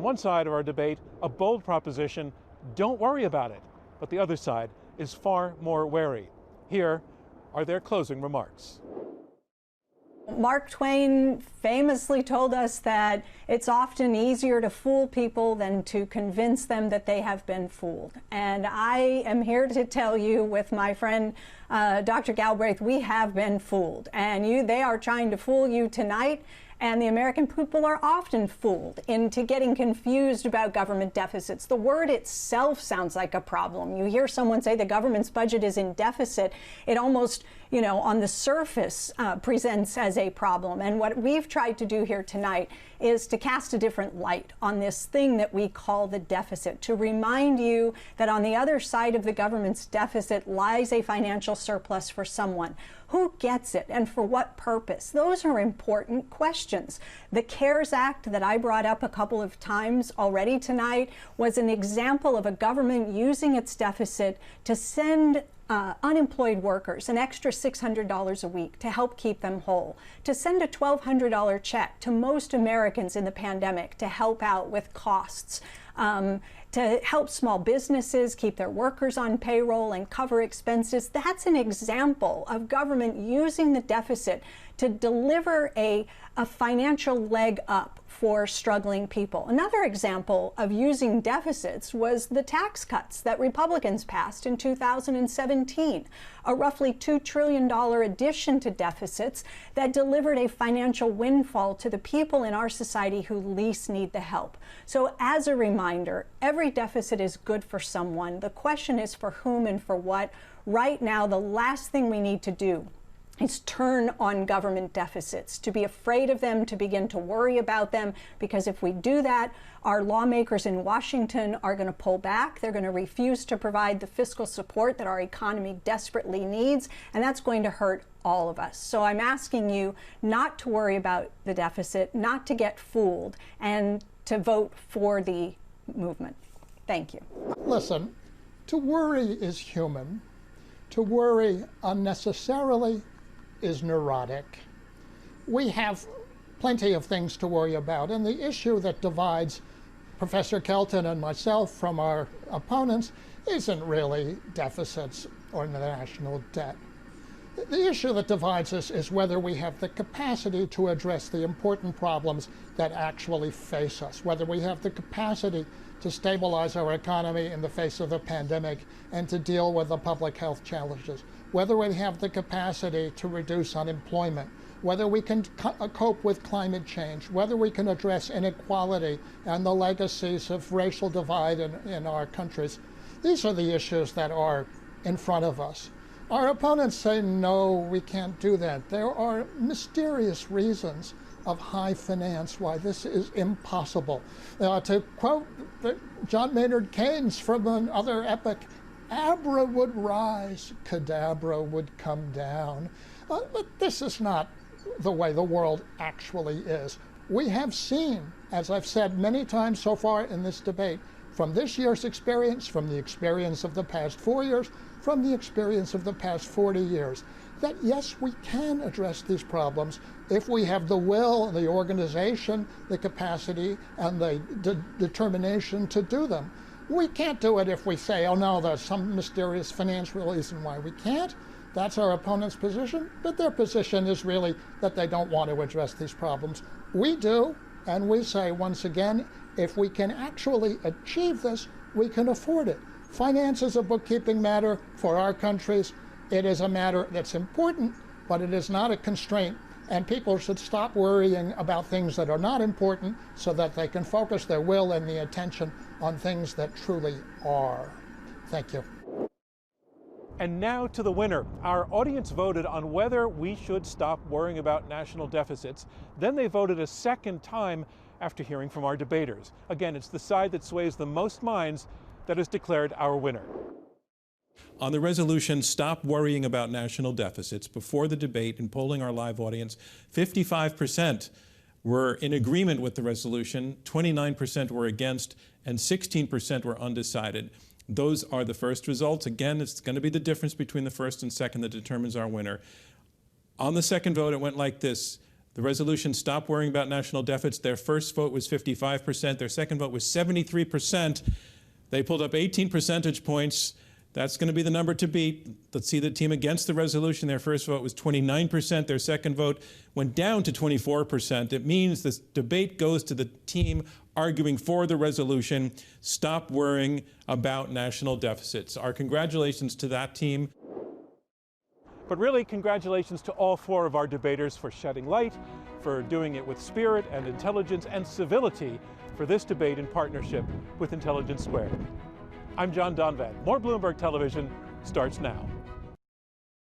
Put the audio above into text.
one side of our debate, a bold proposition, don't worry about it. But the other side is far more wary. Here are their closing remarks. Mark Twain famously told us that it's often easier to fool people than to convince them that they have been fooled. And I am here to tell you, with my friend Dr. Galbraith, we have been fooled. And they are trying to fool you tonight. And the American people are often fooled into getting confused about government deficits. The word itself sounds like a problem. You hear someone say the government's budget is in deficit, it almost, on the surface presents as a problem. And what we've tried to do here tonight is to cast a different light on this thing that we call the deficit, to remind you that on the other side of the government's deficit lies a financial surplus for someone. Who gets it and for what purpose? Those are important questions. The CARES Act that I brought up a couple of times already tonight was an example of a government using its deficit to send unemployed workers an extra $600 a week to help keep them whole, to send a $1,200 check to most Americans in the pandemic to help out with costs, to help small businesses keep their workers on payroll and cover expenses. That's an example of government using the deficit to deliver a financial leg up for struggling people. Another example of using deficits was the tax cuts that Republicans passed in 2017, a roughly $2 trillion addition to deficits that delivered a financial windfall to the people in our society who least need the help. So as a reminder, every deficit is good for someone. The question is for whom and for what. Right now, the last thing we need to do is turn on government deficits, to be afraid of them, to begin to worry about them, because if we do that, our lawmakers in Washington are going to pull back. They're going to refuse to provide the fiscal support that our economy desperately needs, and that's going to hurt all of us. So I'm asking you not to worry about the deficit, not to get fooled, and to vote for the movement. Thank you. Listen, to worry is human. To worry unnecessarily is neurotic. We have plenty of things to worry about, and the issue that divides Professor Kelton and myself from our opponents isn't really deficits or the national debt. The issue that divides us is whether we have the capacity to address the important problems that actually face us, whether we have the capacity to stabilize our economy in the face of the pandemic and to deal with the public health challenges, whether we have the capacity to reduce unemployment, whether we can cope with climate change, whether we can address inequality and the legacies of racial divide in our countries. These are the issues that are in front of us. Our opponents say, no, we can't do that. There are mysterious reasons of high finance why this is impossible. To quote John Maynard Keynes from another epic, Abra would rise, Cadabra would come down. But this is not the way the world actually is. We have seen, as I've said many times so far in this debate, from this year's experience, from the experience of the past 4 years, from the experience of the past 40 years, that yes, we can address these problems if we have the will, the organization, the capacity, and the determination to do them. We can't do it if we say, oh no, there's some mysterious financial reason why we can't. That's our opponent's position, but their position is really that they don't want to address these problems. We do, and we say once again, if we can actually achieve this, we can afford it. Finance is a bookkeeping matter for our countries. It is a matter that's important, but it is not a constraint. And people should stop worrying about things that are not important so that they can focus their will and the attention on things that truly are. Thank you. And now to the winner. Our audience voted on whether we should stop worrying about national deficits. Then they voted a second time after hearing from our debaters. Again, it's the side that sways the most minds that has declared our winner. On the resolution, stop worrying about national deficits, before the debate, in polling our live audience, 55% were in agreement with the resolution, 29% were against, and 16% were undecided. Those are the first results. Again, it's going to be the difference between the first and second that determines our winner. On the second vote, it went like this. The resolution, Stop Worrying About National Deficits, their first vote was 55%. Their second vote was 73%. They pulled up 18 percentage points. That's going to be the number to beat. Let's see the team against the resolution. Their first vote was 29%. Their second vote went down to 24%. It means this debate goes to the team arguing for the resolution, Stop Worrying About National Deficits. Our congratulations to that team. But really, congratulations to all four of our debaters for shedding light, for doing it with spirit and intelligence and civility for this debate in partnership with Intelligence Squared. I'm John Donvan. More Bloomberg Television starts now.